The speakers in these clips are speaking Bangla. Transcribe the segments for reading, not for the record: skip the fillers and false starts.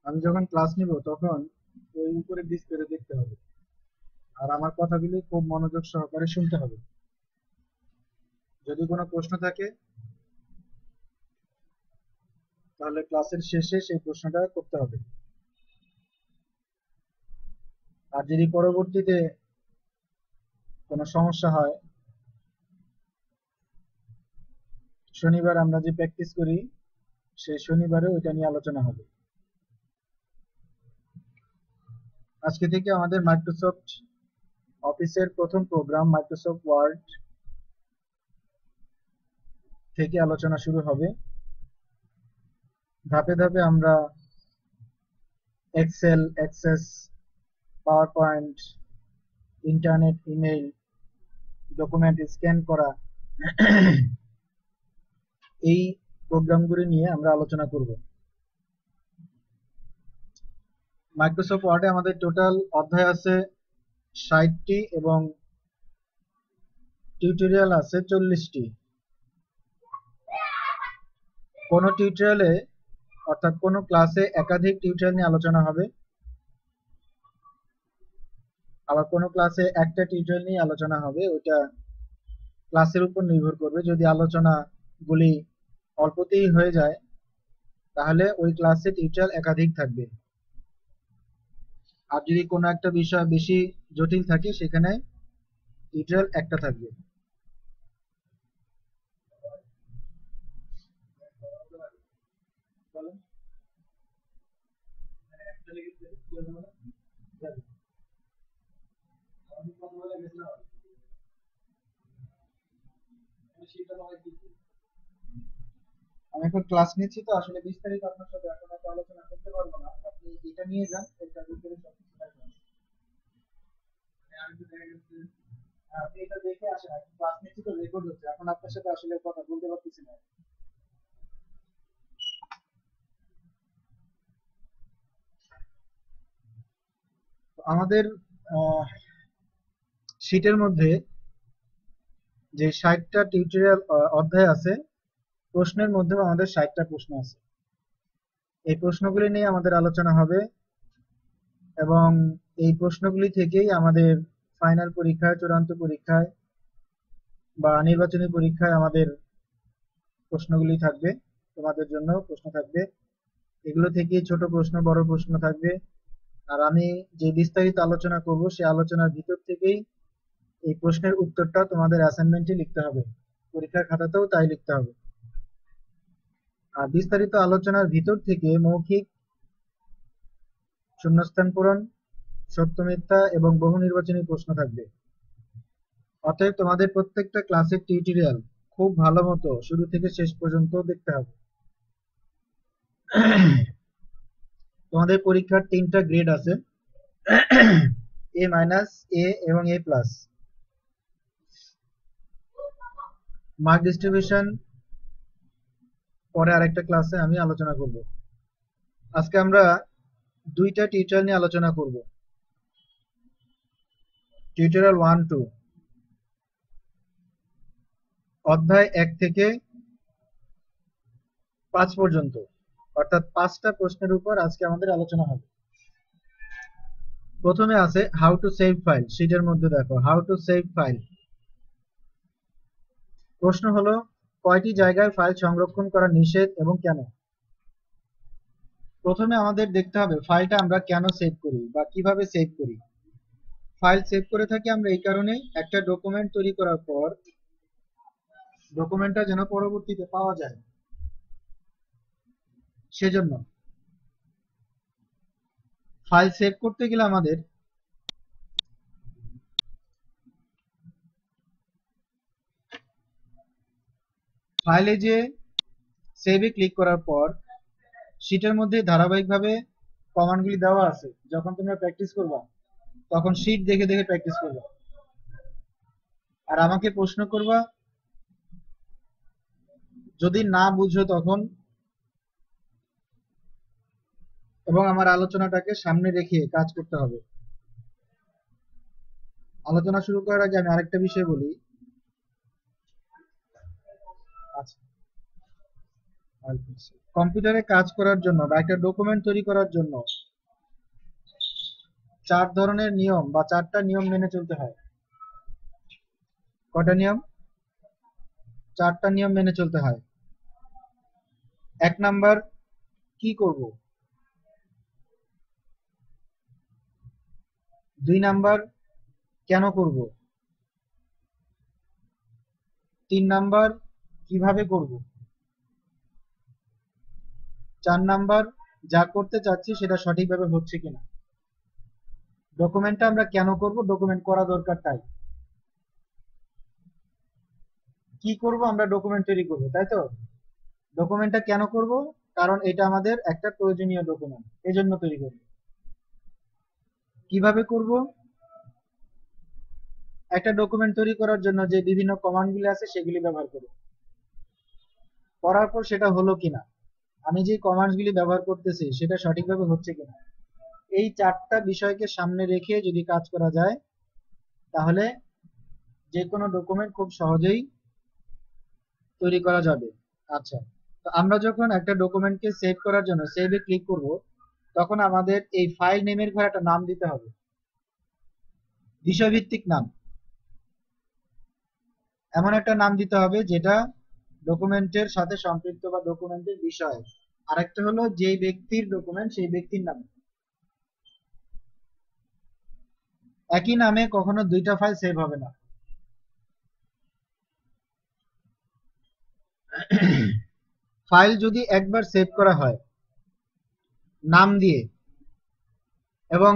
আমি যখন ক্লাস নিব তখন ওই উপরে ডিসপ্লে দেখতে হবে, আর আমার কথাগুলি খুব মনোযোগ সহকারে শুনতে হবে। যদি কোনো প্রশ্ন থাকে তাহলে ক্লাসের শেষে সেই প্রশ্নটা করতে হবে। আর যদি পরবর্তীতে কোনো সমস্যা হয়, শনিবার আমরা যে প্র্যাকটিস করি সেই শনিবারে ওইটা নিয়ে আলোচনা হবে। আজকে থেকে আমাদের মাইক্রোসফট অফিসের প্রথম প্রোগ্রাম মাইক্রোসফট ওয়ার্ড থেকে আলোচনা শুরু হবে। ধাপে ধাপে আমরা Excel, Access, PowerPoint, internet, email, document scan করা এই প্রোগ্রামগুলি নিয়ে আমরা আলোচনা করব। মাইক্রোসফট ওয়ার্ডে আমাদের টোটাল অধ্যায় আছে 60টি এবং টিউটোরিয়াল আছে 40টি। কোনো টিউটোরিয়ালে অর্থাৎ কোনো ক্লাসে একাধিক টিউটোরিয়াল নিয়ে আলোচনা হবে, আবার কোনো ক্লাসে একটা টিউটোরিয়াল নিয়ে আলোচনা হবে। ওটা ক্লাসের উপর নির্ভর করবে। যদি আলোচনাগুলি অল্পতেই হয়ে যায় তাহলে ওই ক্লাসে টিউটোরিয়াল একাধিক থাকবে, আর যদি কোনো একটা বিষয় বেশি জটিল থাকে সেখানে টিউটোরিয়াল একটা থাকবে। আমি এখন ক্লাস নিচ্ছি, তো আসলে বিস্তারিত আপনার সাথে এখন এত আলোচনা করতে পারবো না। আপনি এটা নিয়ে যান, এটা ভিতরে সবকিছু থাকবে। আপনি এটা দেখে আসেন, এখন ক্লাস নিচ্ছি তো রেকর্ড হচ্ছে, এখন আপনার সাথে আসলে কথা বলতে পারতেছি না। তো আমাদের শীটের মধ্যে যে 60টা টিউটোরিয়াল অধ্যায় আছে, প্রশ্নের মধ্যেও আমাদের 60টা প্রশ্ন আছে। এই প্রশ্নগুলি নিয়ে আমাদের আলোচনা হবে এবং এই প্রশ্নগুলি থেকেই আমাদের ফাইনাল পরীক্ষায়, চূড়ান্ত পরীক্ষায় বা নির্বাচনী পরীক্ষায় আমাদের প্রশ্নগুলি থাকবে। তোমাদের জন্য প্রশ্ন থাকবে, এগুলো থেকে ছোট প্রশ্ন, বড় প্রশ্ন থাকবে। আর আমি যে বিস্তারিত আলোচনা করব সেই আলোচনার ভিতর থেকেই এই প্রশ্নের উত্তরটা তোমাদের অ্যাসাইনমেন্টে লিখতে হবে, পরীক্ষার খাতাতেও তাই লিখতে হবে। আর বিস্তারিত আলোচনার ভিতর থেকে মৌখিক, শূন্যস্থান পূরণ, সত্য মিথ্যা এবং বহু নির্বাচনী প্রশ্ন থাকবে। অতএব তোমাদের প্রত্যেকটা ক্লাসের টিউটোরিয়াল খুব ভালো মতো শুরু থেকে শেষ পর্যন্ত দেখতে হবে। তোমাদের পরীক্ষার 3টা গ্রেড আছে, এ মাইনাস, এ এবং এ প্লাস। মার্ক ডিস্ট্রিবিউশন পরে আরেকটা ক্লাসে আমি আলোচনা করব। আজকে আমরা 2টা টিউটোরিয়াল নিয়ে আলোচনা করব, টিউটোরিয়াল 1-2, অধ্যায় 1 থেকে 5 পর্যন্ত, অর্থাৎ 5টা প্রশ্নের উপর আজকে আমাদের আলোচনা হবে। প্রথমে আছে হাউ টু সেভ ফাইল। শীটের মধ্যে দেখো হাউ টু সেভ ফাইল। প্রশ্ন হলো কয়টি জায়গায় ফাইল সংরক্ষণ করা নিষেধ এবং কেন। প্রথমে আমাদের দেখতে হবে ফাইলটা আমরা কেন সেভ করি বা কিভাবে সেভ করি। ফাইল সেভ করে থাকি আমরা এই কারণে, একটা ডকুমেন্ট তৈরি করার পর ডকুমেন্টটা যেন পরবর্তীতে পাওয়া যায় সেজন্য। ফাইল সেভ করতে গেলে আমাদের ফাইলে যে সেভে ক্লিক করার পর শীটের মধ্যে ধারাবাহিকভাবে কমান্ডগুলি দেওয়া আছে। যখন তোমরা প্র্যাকটিস করবা তখন শীট দেখে দেখে প্র্যাকটিস করবা, আর আমাকে প্রশ্ন করবা। যদি না বুঝো তখন, এবং আমার আলোচনাটাকে সামনে রেখে কাজ করতে হবে। আলোচনা শুরু করার আগে আমি আরেকটা বিষয় বলি। আচ্ছা, কম্পিউটারে কাজ করার জন্য বা একটা ডকুমেন্ট তৈরি করার জন্য 4 ধরনের নিয়ম বা 4টা নিয়ম মেনে চলতে হয়। কয়টা নিয়ম? 4টা নিয়ম মেনে চলতে হয়। 1 নাম্বার, কি করব? 2 নাম্বার, কেন করব? 3 নাম্বার, কিভাবে করব? 4 নাম্বার, যা করতে চাচ্ছি সেটা সঠিকভাবে হচ্ছে কিনা। ডকুমেন্টটা আমরা কেন করব? ডকুমেন্ট করা দরকার তাই। কি করব? আমরা ডকুমেন্ট তৈরি করব, তাই তো? ডকুমেন্টটা কেন করব? কারণ এটা আমাদের একটা প্রয়োজনীয় ডকুমেন্ট, এজন্য তৈরি করব। কিভাবে করব? একটা ডকুমেন্ট তৈরি করার জন্য যে বিভিন্ন কমান্ডগুলি আছে সেগুলি ব্যবহার করব। করার পর সেটা হলো কিনা, আমি যে কমান্ডগুলি ব্যবহার করতেছি সেটা সঠিকভাবে হচ্ছে কিনা, এই 4টা বিষয়কে সামনে রেখে যদি কাজ করা যায় তাহলে যে কোনো ডকুমেন্ট খুব সহজেই তৈরি করা যাবে। আচ্ছা, তো আমরা যখন একটা ডকুমেন্টকে সেভ করার জন্য সেভে ক্লিক করব, তখন আমাদের এই ফাইল নেমের ঘরে একটা নাম দিতে হবে, বিষয়ভিত্তিক নাম। এমন একটা নাম দিতে হবে যেটা ডকুমেন্টের সাথে সম্পৃক্ত বা ডকুমেন্টের বিষয়। আরেকটা হলো যেই ব্যক্তির ডকুমেন্ট সেই ব্যক্তির নাম। একই নামে কখনো 2টা ফাইল সেভ হবে না। ফাইল যদি একবার সেভ করা হয় নাম দিয়ে, এবং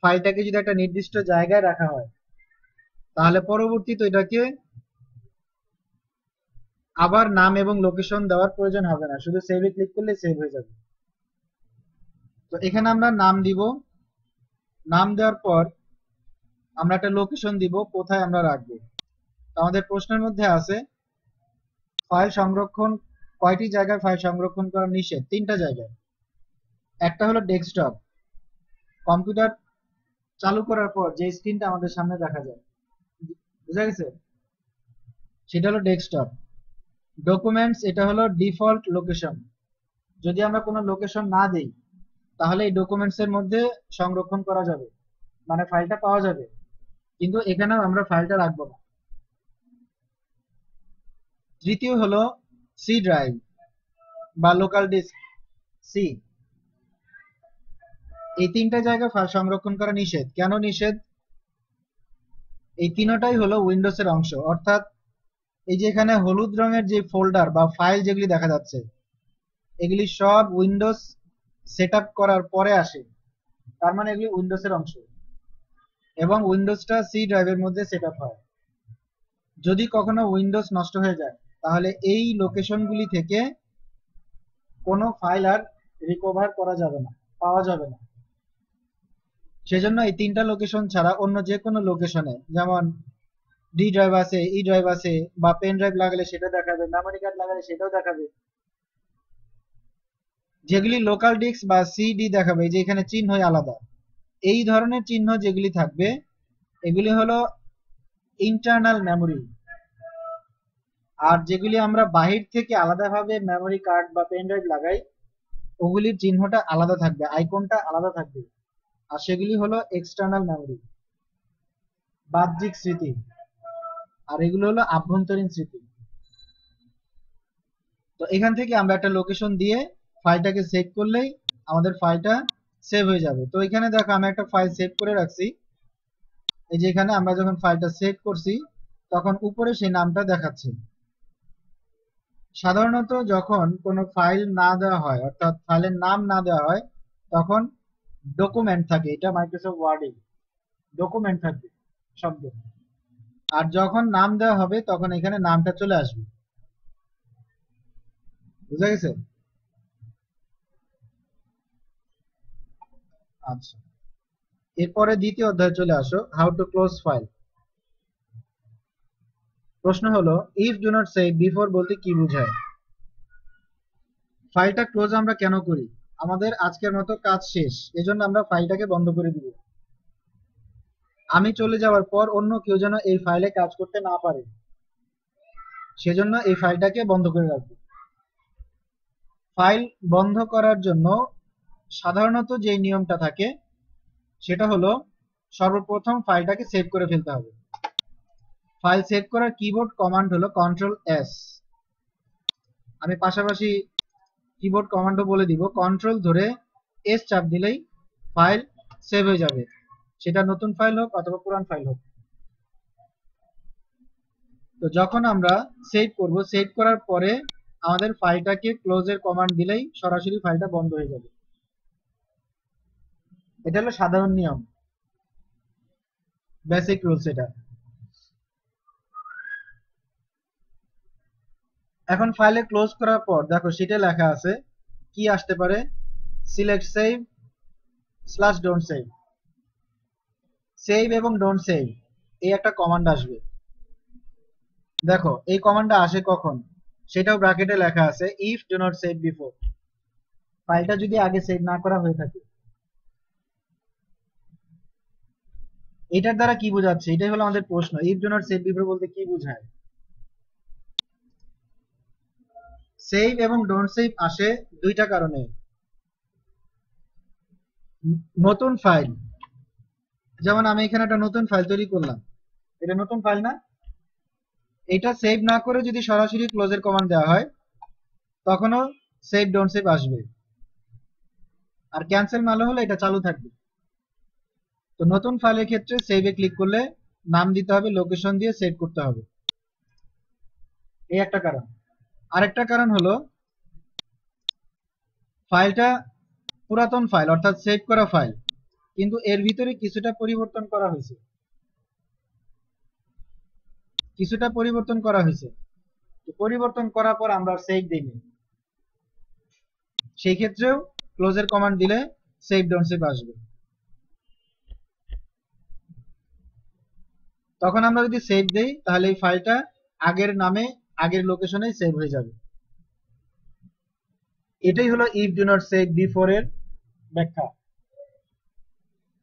ফাইলটাকে যদি একটা নির্দিষ্ট জায়গায় রাখা হয়, তাহলে পরবর্তীতে এটাকে আবার নাম এবং লোকেশন দেওয়ার প্রয়োজন হবে না, শুধু সেভে ক্লিক করলে সেভ হয়ে যাবে। তো এখানে আমরা নাম দিব। নাম দেওয়ার পর আমরা একটা লোকেশন দিব কোথায় আমরা রাখবো। আমাদের প্রশ্নের মধ্যে আছে ফাইল সংরক্ষণ, কয়টি জায়গায় ফাইল সংরক্ষণ করা নিষেধ? 3টা জায়গায়। একটা হলো ডেস্কটপ, কম্পিউটার চালু করার পর যে স্ক্রিনটা আমাদের সামনে দেখা যায়, বুঝা গেছে, সেটা হলো ডেস্কটপ। ডকুমেন্টস, এটা হলো ডিফল্ট লোকেশন, যদি আমরা কোনো লোকেশন না দেই তাহলে এই ডকুমেন্টস এর মধ্যে সংরক্ষণ করা যাবে, মানে ফাইলটা পাওয়া যাবে, কিন্তু এখানেও আমরা ফাইলটা রাখবো না। তৃতীয় হলো সি ড্রাইভ বা লোকাল ডিস্ক সি। এই 3টা জায়গায় ফাইল সংরক্ষণ করা নিষেধ। কেন নিষেধ? এই তিনটাই হলো উইন্ডোজের অংশ, অর্থাৎ এই যে এখানে হলুদ রঙের যে ফোল্ডার বা ফাইল যেগুলি দেখা যাচ্ছে, এগুলি সব উইন্ডোজ সেটআপ করার পরে আসে, তার মানে এগুলি উইন্ডোজের অংশ, এবং উইন্ডোজটা সি ড্রাইভের মধ্যে সেটআপ হয়। যদি কখনো উইন্ডোজ নষ্ট হয়ে যায় তাহলে এই লোকেশনগুলি থেকে কোনো ফাইল আর রিকভার করা যাবে না, পাওয়া যাবে না। সেজন্য এই 3টা লোকেশন ছাড়া অন্য যে কোনো লোকেশনে, যেমন ডি ড্রাইভ আছে, ই ড্রাইভ আছে, বা পেন ড্রাইভ লাগালে সেটা দেখাবে, মেমোরি কার্ড লাগালে সেটাও দেখাবে, যেগুলি লোকাল ডিস্ক বা সিডি দেখাবে, যে এখানে চিহ্ন আলাদা, এই ধরনের চিহ্ন যেগুলি থাকবে এগুলি হলো ইন্টারনাল মেমোরি। আর যেগুলি আমরা বাহির থেকে আলাদাভাবে মেমোরি কার্ড বা পেন ড্রাইভ লাগাই, ওগুলির চিহ্নটা আলাদা থাকবে, আইকনটা আলাদা থাকবে, আর সেগুলি হলো এক্সটার্নাল মেমোরি, বাহ্যিক স্মৃতি, আর এগুলো হলো আভ্যন্তরীণ স্মৃতি। তো এখান থেকে আমরা একটা লোকেশন দিয়ে ফাইলটাকে সেভ করলেই আমাদের ফাইলটা সেভ হয়ে যাবে। তো এখানে দেখো আমি একটা ফাইল সেভ করে রাখছি, এই যে এখানে আমরা যখন ফাইলটা সেভ করছি তখন উপরে সেই নামটা দেখাচ্ছে। সাধারণত যখন কোনো ফাইল না দেওয়া হয়, অর্থাৎ ফাইলের নাম না দেওয়া হয়, তখন ডকুমেন্ট থাকে, এটা মাইক্রোসফট ওয়ার্ডে ডকুমেন্ট থাকবে শব্দ, আর যখন নাম দেওয়া হবে তখন এখানে নামটা চলে আসবে। বুঝা গেছে? আচ্ছা, এরপরে দ্বিতীয় অধ্যায়ে চলে আসো, হাউ টু ক্লোজ ফাইল। প্রশ্ন হলো if do not save before বলতে কি বোঝায়? ফাইলটা ক্লোজ আমরা কেন করি? আমাদের আজকের মতো কাজ শেষ, এজন্য আমরা ফাইলটাকে বন্ধ করে দিব। আমি চলে যাওয়ার পর অন্য কেউ যেন এই ফাইলে কাজ করতে না পারে, সেজন্য এই ফাইলটাকে বন্ধ করে রাখবো। ফাইল বন্ধ করার জন্য সাধারণত যে নিয়মটা থাকে সেটা হলো সর্বপ্রথম ফাইলটাকে সেভ করে ফেলতে হবে। ফাইল সেভ করার কিবোর্ড কমান্ড হলো কন্ট্রোল এস। আমি পাশাপাশি কিবোর্ড কমান্ডও বলে দিব। কন্ট্রোল ধরে এস চাপ দিলেই ফাইল সেভ হয়ে যাবে, সেটা নতুন ফাইল হোক অথবা পুরান ফাইল হোক। তো যখন আমরা সেভ করব, সেভ করার পরে আমাদের ফাইলটাকে ক্লোজের কমান্ড দিলেই সরাসরি ফাইলটা বন্ধ হয়ে যাবে। এটা হলো সাধারণ নিয়ম, বেসিক রুলস এটা। এখন ফাইলে ক্লোজ করার পর দেখো সেটা লেখা আছে কি আসতে পারে, select save slash don't save. Save এবং ডোন্ট সেভ এই একটা কমান্ড আসবে। দেখো এই কমান্ডটা আসে কখন, সেটাও ব্র্যাকেটে লেখা আছে, if do not save before. ফাইলটা যদি আগে সেভ না করা হয়ে থাকে। এটার দ্বারা কি বোঝাচ্ছে, এটাই হলো আমাদের প্রশ্ন। If do not save before বলতে কি বোঝায়? সেভ এবং ডোন্ট সেভ আসে দুইটা কারণে। নতুন ফাইল, যেমন আমি এখানে একটা নতুন ফাইল তৈরি করলাম, এটা নতুন ফাইল না? এটা সেভ না করে যদি সরাসরি ক্লোজের কমান্ড দেওয়া হয় তখনও সেভ ডোন্ট সেভ আসবে, আর ক্যান্সেল মারলে হলে এটা চালু থাকবে। তো নতুন ফাইলের ক্ষেত্রে সেভে ক্লিক করলে নাম দিতে হবে, লোকেশন দিয়ে সেভ করতে হবে, এই একটা কারণ। আরেকটা কারণ হলো ফাইলটা পুরাতন ফাইল অর্থাৎ সেভ করা ফাইল, কিন্তু এর ভিতরে কিছুটা পরিবর্তন করা হয়েছে, পরিবর্তন করার পর আমরা সেভ দিইনি, সেই ক্ষেত্রেও ক্লোজের কমান্ড দিলে সেভ ডোন্ট সেভ আসবে। তখন আমরা যদি সেভ দেই তাহলে এই ফাইলটা আগের নামে আগের লোকেশনে সেভ হয়ে যাবে। এটাই হলো if do not save before এর ব্যাখ্যা।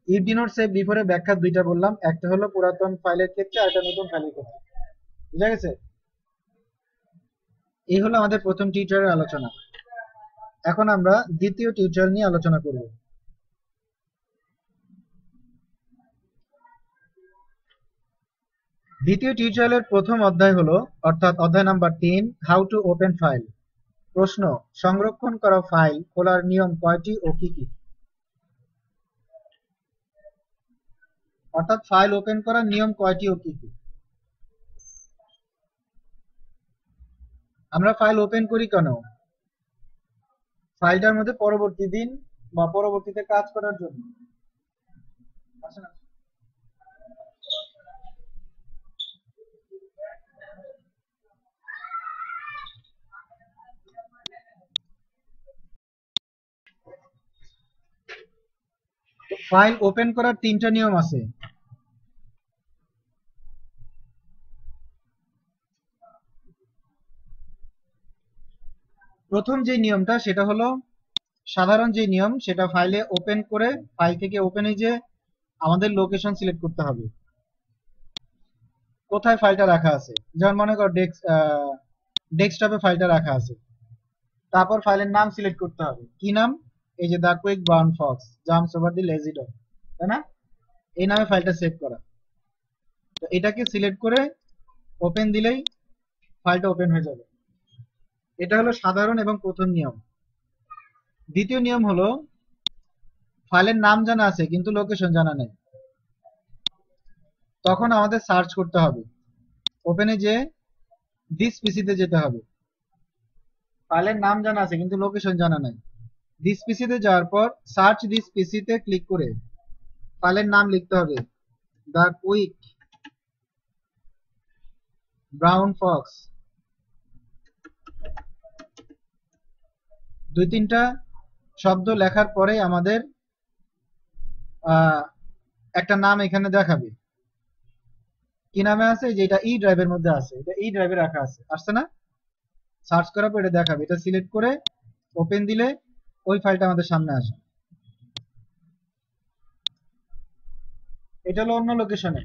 If do not save before এর ব্যাখ্যা দুইটা বললাম, একটা হলো পুরাতন ফাইলের ক্ষেত্রে আর একটা নতুন ফাইলের ক্ষেত্রে। বুঝা গেছে? এই হলো আমাদের প্রথম টিউটোরিয়ালের আলোচনা। এখন আমরা দ্বিতীয় টিউটোরিয়াল নিয়ে আলোচনা করব। দ্বিতীয় টিউটোরিয়ালের প্রথম অধ্যায় হলো, অর্থাৎ অধ্যায় number 3, how to open file. প্রশ্ন, সংরক্ষণ করা ফাইল খোলার নিয়ম কয়টি ও কি কি? অর্থাৎ ফাইল ওপেন করার নিয়ম কয়টি ও কি কি? আমরা ফাইল ওপেন করি কেন? ফাইলটার মধ্যে পরবর্তী দিন বা পরবর্তীতে কাজ করার জন্য। ফাইল ওপেন করার 3টা নিয়ম আছে। প্রথম যে নিয়মটা সেটা হলো সাধারণ যে নিয়ম, সেটা ফাইলে ওপেন করে ফাইল থেকে ওপেনে যে আমাদের লোকেশন সিলেক্ট করতে হবে, কোথায় ফাইলটা রাখা আছে। যেমন মনে করো ডেস্কটপে ফাইলটা রাখা আছে, তারপর ফাইলের নাম সিলেক্ট করতে হবে। কি নাম? এই যে the quick brown fox jumps over the lazy dog, তাই না? এই নামে ফাইলটা সেভ করা। তো এটাকে সিলেক্ট করে ওপেন দিলেই ফাইলটা ওপেন হয়ে যাবে। এটা হলো সাধারণ এবং প্রথম নিয়ম। দ্বিতীয় নিয়ম হলো ফাইলের নাম জানা আছে কিন্তু লোকেশন জানা নেই, তখন আমাদের সার্চ করতে হবে। ওপেনে যে দিস পিসিতে যেতে হবে, ফাইলের নাম জানা আছে কিন্তু লোকেশন জানা নাই। দিস পিসিতে যাওয়ার পর সার্চ দিস পিসিতে ক্লিক করে ফাইলের নাম লিখতে হবে, দা কুইক ব্রাউন ফক্স। 2-3টা শব্দ লেখার পরে আমাদের একটা নাম এখানে দেখাবে। কি নামে আছে? যেটা ই ড্রাইভের মধ্যে আছে, এটা ই ড্রাইভে রাখা আছে, আসছে না? সার্চ করার পর এটা দেখাবে, এটা সিলেক্ট করে ওপেন দিলে ওই ফাইলটা আমাদের সামনে আসবে। এটা হলো অন্য লোকেশনে,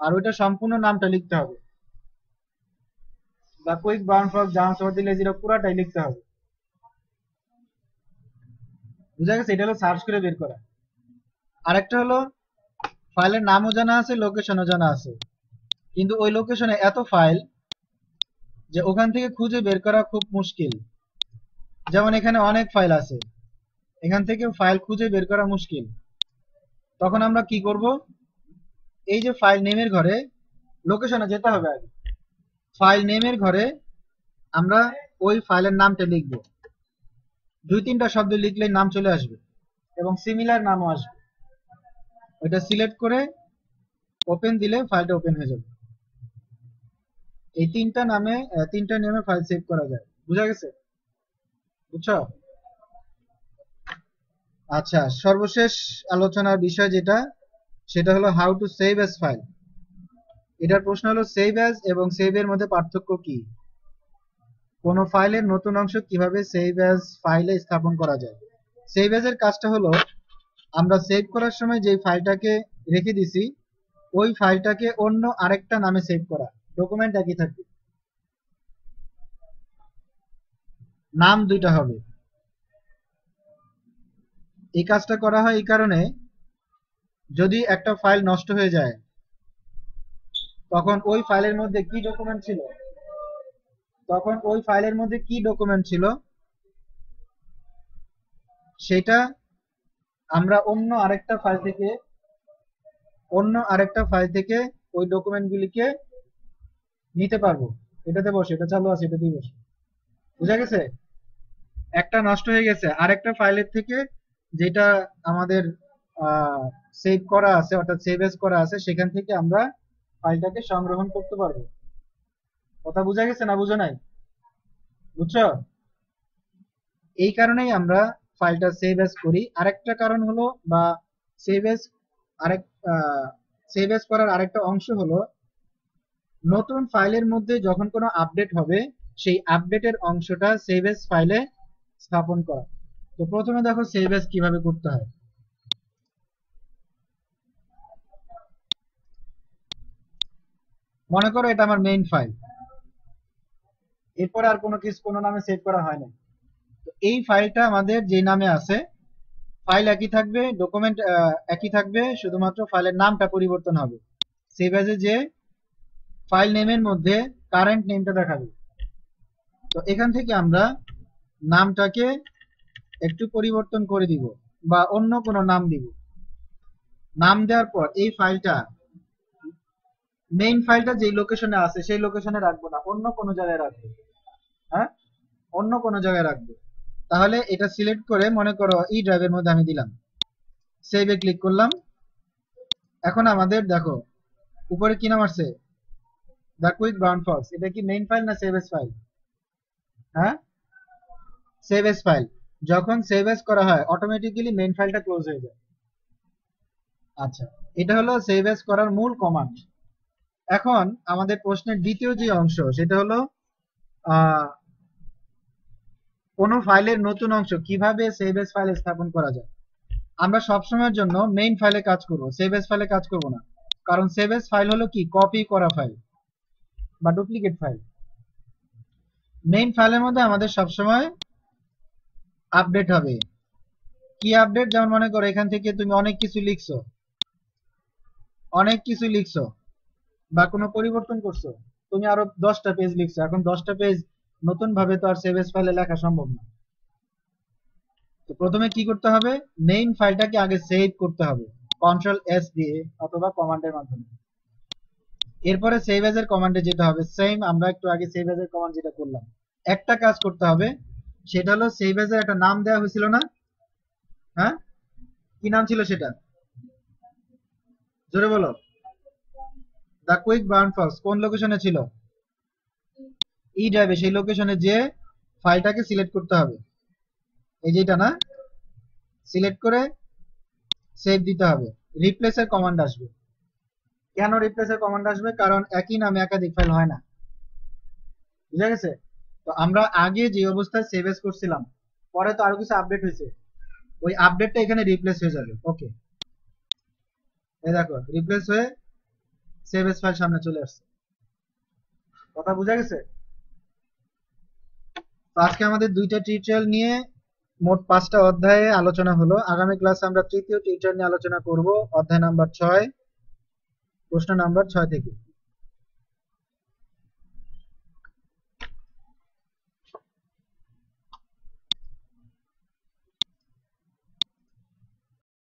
আর ওইটা সম্পূর্ণ নামটা লিখতে হবে, the quick brown fox jumps over the lazy dog পুরাটাই লিখতে হবে। বুঝা গেছে? এটা হলো সার্চ করে বের করা। আরেকটা হলো ফাইলের নামও জানা আছে, লোকেশনও জানা আছে, কিন্তু ওই লোকেশনে এত ফাইল যে ওখান থেকে খুঁজে বের করা খুব মুশকিল। যেমন এখানে অনেক ফাইল আছে, এখান থেকে ফাইল খুঁজে বের করা মুশকিল। তখন আমরা কি করব, এই যে ফাইল নেমের ঘরে লোকেশনে যেতে হবে আগে। ফাইল নেমের ঘরে আমরা ওই ফাইলের নামটা লিখব, 2-3টা শব্দ লিখলেই নাম চলে আসবে এবং সিমিলার নামও আসবে। ওইটা সিলেক্ট করে ওপেন দিলে ফাইলটা ওপেন হয়ে যাবে। এই তিনটা নেমে ফাইল সেভ করা যায়। বুঝা গেছে? বুঝছো? আচ্ছা, সর্বশেষ আলোচনার বিষয় যেটা, সেটা হলো how to save age file. এটার প্রশ্ন হলো সেভ এজ এবং সেভ এর মধ্যে পার্থক্য কি? কোন ফাইলের নতুন অংশ কিভাবে সেভ এজ ফাইলে স্থাপন করা যায়? সেভ এজ এর কাজটা হলো আমরা সেভ করার সময় যে ফাইলটাকে রেখে দিছি ওই ফাইলটাকে অন্য আরেকটা নামে সেভ করা, ডকুমেন্ট একই থাকবে, নাম দুইটা হবে। এই কাজটা করা হয় এই কারণে, যদি একটা ফাইল নষ্ট হয়ে যায় তখন ওই ফাইলের মধ্যে কি ডকুমেন্ট ছিল, সেটা আমরা অন্য আরেকটা ফাইল থেকে ওই ডকুমেন্টগুলিকে নিতে পারবো। এটাতে বসে, এটা চালু আছে, এটাতেই বসে। বুঝা গেছে? একটা নষ্ট হয়ে গেছে, আরেকটা ফাইলের থেকে যেটা আমাদের সেভ করা আছে, অর্থাৎ সেভ এজ করা আছে, সেখান থেকে আমরা ফাইলটাকে সংগ্রহণ করতে পারবো। কথা বুঝা গেছে না বুঝো নাই? বুঝছো? এই কারণেই আমরা ফাইলটা সেভ এজ করি। আরেকটা কারণ হলো, বা সেভ এজ আরেক সেভ এজ করার আরেকটা অংশ হলো, নতুন ফাইলের মধ্যে যখন কোনো আপডেট হবে সেই আপডেটের অংশটা সেভ এজ ফাইলে স্থাপন করা। তো প্রথমে দেখো সেভ এজ কিভাবে করতে হয়। মনে করো এটা আমার মেইন ফাইল, এরপর আর কোনো নামে সেভ করা হয় না। তো এই ফাইলটা আমাদের যে নামে আছে, ফাইল একই থাকবে, ডকুমেন্ট একই থাকবে, শুধুমাত্র ফাইলের নামটা পরিবর্তন হবে। সেভ এজে যে ফাইল নেমের মধ্যে কারেন্ট নেমটা দেখাবে। তো এখান থেকে আমরা নামটাকে একটু পরিবর্তন করে দিব বা অন্য কোনো নাম দিব। নাম দেওয়ার পর এই ফাইলটা, মেইন ফাইলটা যেই লোকেশনে আছে সেই লোকেশনে রাখবো না, অন্য কোনো জায়গায় রাখবো। হ্যাঁ, অন্য কোনো জায়গায় রাখবো। তাহলে এটা সিলেক্ট করে মনে করো ই ড্রাইভের মধ্যে আমি দিলাম, সেভে ক্লিক করলাম। এখন আমাদের দেখো উপরে কি নাম আসছে, দ্য কুইক ব্রাউন ফক্স। এটা কি মেইন ফাইল না সেভ এজ ফাইল? হ্যাঁ, সেভ এজ ফাইল। যখন সেভ এজ করা হয় অটোমেটিক্যালি মেইন ফাইলটা ক্লোজ হয়ে যায়। আচ্ছা, এটা হলো সেভ এজ করার মূল কমান্ড। এখন আমাদের প্রশ্নের দ্বিতীয় যে অংশ, সেটা হলো আহ কোন ফাইলের নতুন অংশ কিভাবে সেভ এজ ফাইলে স্থাপন করা যায়। আমরা সবসময়ের জন্য মেইন ফাইলে কাজ করব, সেভ এজ ফাইলে কাজ করব না। কারণ সেভ এজ ফাইল হলো কি, কপি করা ফাইল বা ডুপ্লিকেট ফাইল। মেইন ফাইলের মধ্যে আমাদের সবসময় আপডেট হবে। কি আপডেট? যেমন মনে করো এখান থেকে তুমি অনেক কিছু লিখছো বা কোনো পরিবর্তন করছো, তুমি আরো 10টা পেজ লিখছো, এখন 10টা পেজ নতুন ভাবে তো আর সেভ এজ ফাইলে লেখা সম্ভব না। তো প্রথমে কি করতে হবে, মেইন ফাইলটাকে আগে সেভ করতে হবে কন্ট্রোল এস দিয়ে অথবা কমান্ডের মাধ্যমে। এরপরে সেভ এজ এর কমান্ডে যেতে হবে, সেম আমরা একটু আগে সেভ এজ এর কমান্ড যেটা করলাম। একটা কাজ করতে হবে, সেটা হলো সেভ এজ এর একটা নাম দেওয়া হয়েছিল না? হ্যাঁ, কি নাম ছিল সেটা? জোরে বলো। দ্য কুইক ব্রাউন ফক্স কোন লোকেশনে ছিল? ই ড্রাইভে। সেই লোকেশনে যে ফাইলটাকে সিলেক্ট করতে হবে, এই যেটা না, সিলেক্ট করে সেভ দিতে হবে। রিপ্লেস এর কমান্ড আসবে। কেন রিপ্লেস এর কমান্ড আসবে? কারণ একই নামে একাধিক ফাইল হয় না। বুঝা গেছে? তো আমরা আগে যে অবস্থায় সেভ এজ করছিলাম, পরে তো আরো কিছু আপডেট হয়েছে, ওই আপডেটটা এখানে রিপ্লেস হয়ে যাবে। ওকে, এই দেখো রিপ্লেস হয়ে সেভ এজ ফাইল সামনে চলে আসছে। কথা বুঝা গেছে? তো আজকে আমাদের দুইটা টিউটোরিয়াল নিয়ে মোট 5টা অধ্যায়ে আলোচনা হলো। আগামী ক্লাসে আমরা তৃতীয় টিউটর নিয়ে আলোচনা করব, অধ্যায় নাম্বার 6, প্রশ্ন নাম্বার 6 থেকে।